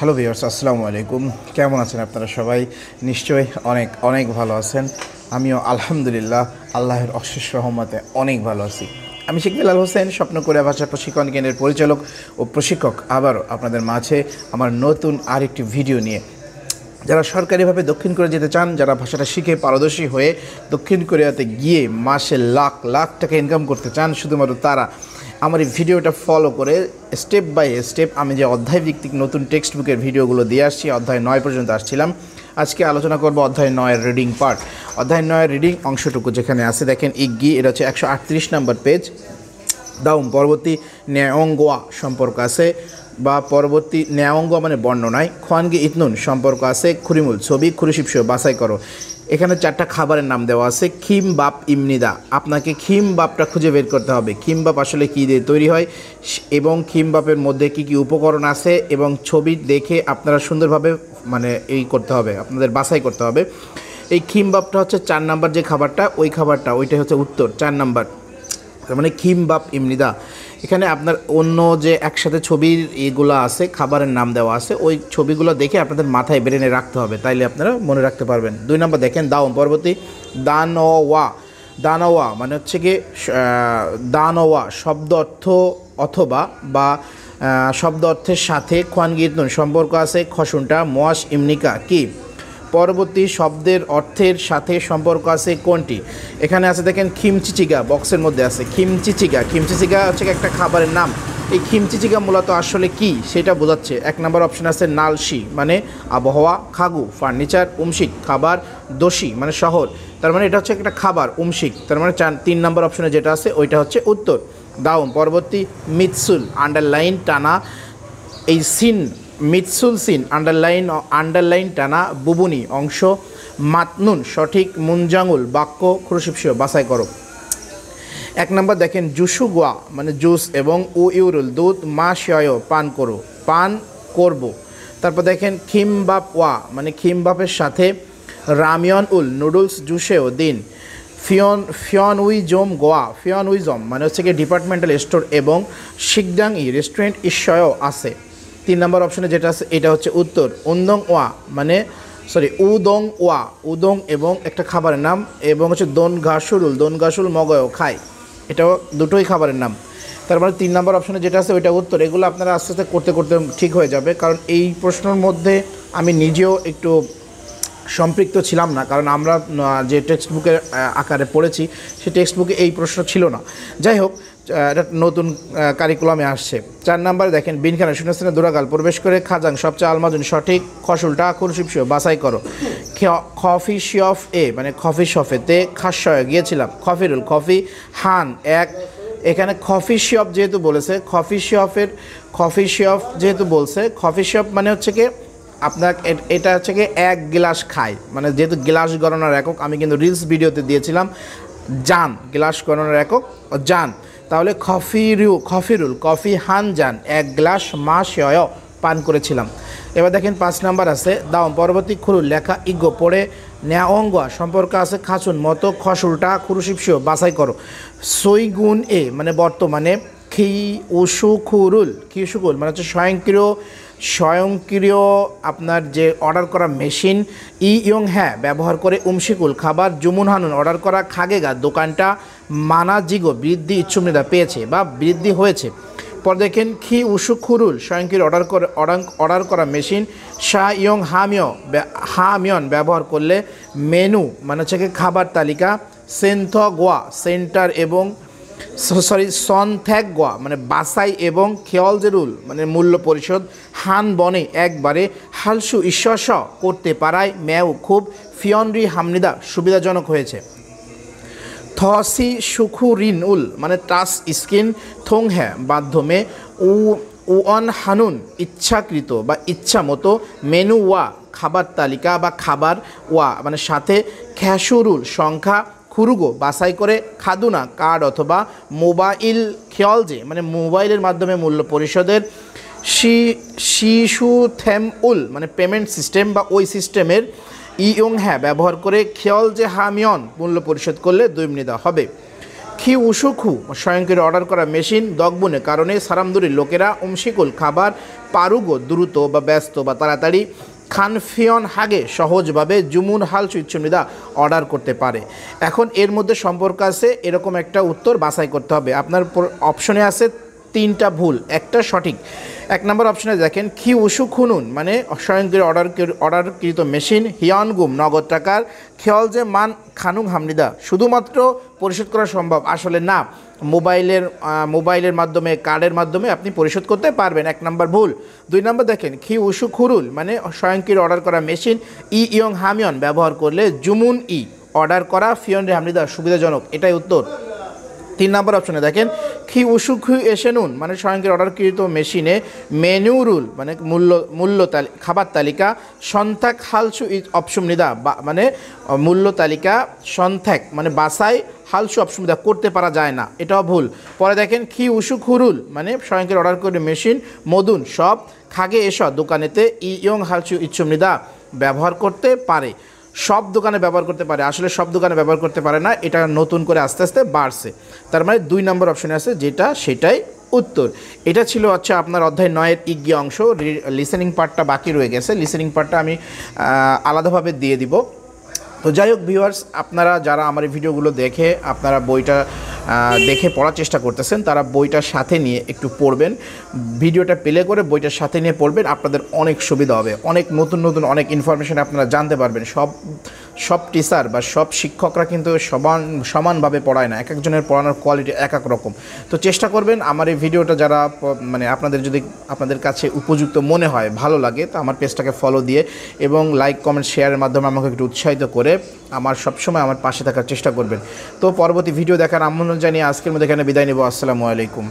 Hello viewers, আসসালামু আলাইকুম। কেমন আছেন আপনারা সবাই? নিশ্চয়ই অনেক অনেক ভালো আছেন। আমিও আলহামদুলিল্লাহ আল্লাহর অশেষ রহমতে অনেক ভালো আছি। আমি শেখ বেলাল হোসেন, স্বপ্ন কোরিয়া ভাষা প্রশিক্ষণ কেন্দ্রের পরিচালক ও প্রশিক্ষক, আবারও আপনাদের মাঝে আমার নতুন আরেকটি ভিডিও নিয়ে। যারা সরকারিভাবে দক্ষিণ কোরিয়া যেতে চান, যারা ভাষাটা শিখে পারদর্শী হয়ে দক্ষিণ কোরিয়াতে গিয়ে মাসে লাখ লাখ টাকা ইনকাম করতে চান, শুধুমাত্র তারা আমার এই ভিডিওটা ফলো করে স্টেপ বাই স্টেপ আমি যে অধ্যায় ভিত্তিক নতুন টেক্সট বুকের ভিডিওগুলো দিয়ে আসছি, অধ্যায় 9 পর্যন্ত আসছিলাম। আজকে আলোচনা করব অধ্যায় 9-এর রিডিং পার্ট। অধ্যায় 9-এর রিডিং অংশটুকু যেখানে আছে দেখেন, ইগ্গি, এটা হচ্ছে 138 নম্বর পেজ। দাউম, পরবর্তী ন্যায়ঙ্গোয়া সম্পর্ক আছে, বা পরবর্তী ন্যায়ঙ্গোয়া মানে বর্ণনায়। খোয়ানগি ইতনুন সম্পর্ক আছে। খুরিমুল, ছবি। খুরিশিপসিও, বাছাই করো। এখানে 4টা খাবারের নাম দেওয়া আছে। খিম বাপ ইমনিদা, আপনাকে খিম বাপটা খুঁজে বের করতে হবে। খিম বাপ আসলে কী দিয়ে তৈরি হয় এবং খিম বাপের মধ্যে কী কী উপকরণ আছে, এবং ছবি দেখে আপনারা সুন্দরভাবে এই করতে হবে, আপনাদের বাছাই করতে হবে। এই খিম বাপটা হচ্ছে 4 নাম্বার যে খাবারটা, ওইটাই হচ্ছে উত্তর 4 নাম্বার। তার মানে খিম বাপ ইমনিদা। এখানে আপনার অন্য যে একসাথে ছবির এগুলো আছে, খাবারের নাম দেওয়া আছে, ওই ছবিগুলো দেখে আপনাদের মাথায় ব্রেনে রাখতে হবে, তাইলে আপনারা মনে রাখতে পারবেন। 2 নম্বর দেখেন, দাওম, পরবর্তী দানওয়া। দানওয়া মানে হচ্ছে কি দানওয়া শব্দ অর্থ অথবা বা শব্দ অর্থের সাথে খোয়ানগিতনুন সম্পর্ক আছে। খসুনটা মোয়াশ ইমনিকা কি? পরবর্তী শব্দের অর্থের সাথে সম্পর্ক আছে কোনটি? এখানে আছে দেখেন খিমচিচিগা, বক্সের মধ্যে আছে খিমচিচিগা। খিমচিচিগা হচ্ছে একটা খাবারের নাম। এই খিমচিচিগা মূলত আসলে কি সেটা বোঝাচ্ছে। 1 নম্বর অপশন আছে নালশি মানে আবহাওয়া। খাগু ফার্নিচার। উমশিক খাবার। দোষী মানে শহর। তার মানে এটা হচ্ছে একটা খাবার উমশিক। তার মানে 3 নম্বর অপশনে যেটা আছে ওইটা হচ্ছে উত্তর। দাউম, পরবর্তী মিৎসুল, আন্ডারলাইন টানা। এই সিন মিৎসুল সিন আন্ডারলাইন টানা বুবুনি অংশ। মাতনুন সঠিক। মুনজাঙ্গুল বাক্য। খুরশিপসিও, বাছাই করো। 1 নম্বর দেখেন জুসু গোয়া মানে জুস এবং উ ইউরুল দুধ। মা শিয় পান করো, পান করব। তারপর দেখেন খিমবাপ ওয়া মানে খিমবাপের সাথে। রামিয়ন উল নুডলস জুসেও দিন। ফিয়নউইজম গোয়া, ফিয়নউইজম মানে হচ্ছে কি ডিপার্টমেন্টাল স্টোর এবং শিকডাং ই রেস্টুরেন্ট ঈশ্বয়ও আছে। 3 নম্বর অপশনে যেটা আছে এটা হচ্ছে উত্তর। উদং ওয়া মানে উদং ওয়া, উদং এবং একটা খাবারের নাম, এবং হচ্ছে দন ঘাসুল মগয় খায়, এটাও দুটোই খাবারের নাম। তার মানে 3 নম্বর অপশনে যেটা আছে ওইটা উত্তর। এগুলো আপনারা আস্তে আস্তে করতে করতে ঠিক হয়ে যাবে, কারণ এই প্রশ্নের মধ্যে আমি নিজেও একটু সম্পৃক্ত ছিলাম না, কারণ আমরা যে টেক্সট বুকের আকারে পড়েছি সেই টেক্সট বুকে এই প্রশ্ন ছিল না। যাই হোক, এটা নতুন কারিকুলামে আসছে। 4 নম্বরে দেখেন বিনখানা শূন্যস্থানে দুরাগাল প্রবেশ করে খাজাং সবচেয়ে আলমাজুন সঠিক। খসুলটা খুরশিপসিও, বাছাই করো। কফি শপ এ মানে কফি শপেতে খাসয় গিয়েছিলাম। কফিরুল কফি। হান এক। এখানে কফি শপ যেহেতু বলেছে, কফি শপ যেহেতু বলছে, কফি শপ মানে হচ্ছে কি আপনার এটা হচ্ছে কি 1 গ্লাস খায়, মানে যেহেতু গ্লাস গণনার একক আমি কিন্তু রিলস ভিডিওতে দিয়েছিলাম জান, গ্লাস গণনার একক জান। তাহলে কফিরুল কফি হান জান 1 গ্লাস মা শয় পান করেছিলাম। এবার দেখেন 5 নাম্বার আছে দাওম, পরবর্তী খুরুল লেখা ইগো পড়ে। ন্যায়ঙ্গা সম্পর্ক আছে খাচুন মতো। খসুলটা খুরুশিপসিও, বাছাই করো। সৈগুন এ মানে বর্তমানে। খিউসুকুল মানে হচ্ছে স্বয়ংক্রিয় আপনার যে অর্ডার করা মেশিন। ইয়ং হ্যাঁ ব্যবহার করে। উমশিকুল খাবার। জুমুন হানুন অর্ডার করা। খাগেগা দোকানটা। মানাজিগো বৃদ্ধি ইচ্ছুমিতা পেয়েছে বা বৃদ্ধি হয়েছে। পর দেখেন খি উসুখুরুল স্বয়ংক্রিয় অর্ডার করা মেশিন। ইয়ং হামিয়ন ব্যবহার করলে। মেনু মানে হচ্ছে খাবার তালিকা। সেন্থ গোয়া সেন্টার এবং সনথ্যাক গোয়া মানে বাসাই এবং। খেয়ালজেরুল মানে মূল্য পরিশোধ। হান বনে একবারে। হালসু ঈশ্বর করতে পারায়। ম্যাও খুব। ফিয়নরি হামনিদা সুবিধাজনক হয়েছে। থসি সুখুরিন উল মানে টাচ স্ক্রিন। থং হ্যাঁ মাধ্যমে। উন হানুন ইচ্ছাকৃত বা ইচ্ছা মতো। মেনু ওয়া খাবার তালিকা বা খাবার। ওয়া মানে সাথে। খ্যাসুরুল সংখ্যা। খুরুগো বাছাই করে। খাদুনা কার্ড অথবা মোবাইল। খেয়ালজে মানে মোবাইলের মাধ্যমে মূল্য পরিশোধের। শিশু থেম উল মানে পেমেন্ট সিস্টেম বা ওই সিস্টেমের। ইয়ং হ্যাঁ ব্যবহার করে। খেয়াল যে হামিয়ন মূল্য পরিশোধ করলে 2 মিনিট হবে। খি উসুখু স্বয়ংক্রিয় অর্ডার করা মেশিন দগবনের কারণে সারামদুরির লোকেরা উমশিকুল খাবার পারুগো দ্রুত বা ব্যস্ত বা তাড়াতাড়ি খানফিয়ন হাগে সহজভাবে জুমুন হালচু ইচ্ছুমৃদা অর্ডার করতে পারে। এখন এর মধ্যে সম্পর্ক আছে, এরকম একটা উত্তর বাছাই করতে হবে। আপনার অপশনে আছে 3টা ভুল, একটা সঠিক। 1 নম্বর অপশনে দেখেন খি উসু খুনুন মানে স্বয়ংক্রিয় অর্ডারকৃত মেশিন হিয়নগুম নগদ টাকার খেয়াল যে মান খানুং হামনিদা শুধুমাত্র পরিশোধ করা সম্ভব, আসলে না। মোবাইলের মাধ্যমে কার্ডের মাধ্যমে আপনি পরিশোধ করতে পারবেন। 1 নম্বর ভুল। 2 নম্বর দেখেন খি উসু খুরুল মানে স্বয়ংক্রিয় অর্ডার করা মেশিন ই ইয়ং হামিয়ন ব্যবহার করলে জুমুন ই অর্ডার করা ফিয়ন রে হামনিদা সুবিধাজনক, এটাই উত্তর। 3 নম্বর অপশনে দেখেন খি উসুখু এসেনুন মানে স্বয়ংক্রিয় অর্ডারকৃত মেশিনে মেনু রুল মানে খাবার তালিকা সন্থাক হালসু অপসুমনিদা মানে মূল্য তালিকা সন্থাক মানে বাসাই হালসু অপসুমনিদা করতে পারা যায় না, এটাও ভুল। পরে দেখেন খি উসুখুরুল মানে স্বয়ংক্রিয় অর্ডারকৃত মেশিন মদুন সব খাগে এসব দোকানেতে ইয়ং হালসু ইচ্ছুমনিদা ব্যবহার করতে পারে। সব দোকানে ব্যবহার করতে পারে, আসলে সব দোকানে ব্যবহার করতে পারে না, এটা নতুন করে আস্তে আস্তে বাড়ছে। তার মানে 2 নম্বর অপশনে আছে যেটা সেটাই উত্তর। এটা ছিল আপনার অধ্যায় 9-এর ইজ্ঞ অংশ। লিসেনিং পার্টটা বাকি রয়ে গেছে, লিসেনিং পার্টটা আমি আলাদাভাবে দিয়ে দিব। তো যাই হোক ভিউয়ার্স, আপনারা যারা আমার এই ভিডিওগুলো দেখে আপনারা বইটা দেখে পড়ার চেষ্টা করতেছেন তারা বইটার সাথে নিয়ে একটু পড়বেন, ভিডিওটা প্লে করে বইটার সাথে নিয়ে পড়বেন, আপনাদের অনেক সুবিধা হবে। অনেক নতুন নতুন অনেক ইনফরমেশন আপনারা জানতে পারবেন। সব টিচার বা সব শিক্ষকরা কিন্তু সমানভাবে পড়ায় না, এক একজনের পড়ানোর কোয়ালিটি এক এক রকম। তো চেষ্টা করবেন আমার এই ভিডিওটা যারা মানে আপনাদের কাছে উপযুক্ত মনে হয়, ভালো লাগে, তো আমার পেজটাকে ফলো দিয়ে এবং লাইক কমেন্ট শেয়ারের মাধ্যমে আমাকে একটু উৎসাহিত করে সবসময় আমার পাশে থাকার চেষ্টা করবেন। তো পরবর্তী ভিডিও দেখার আমন্ত্রণ জানিয়ে আজকের মধ্যে এখানে বিদায় নেব। আসসালামু আলাইকুম।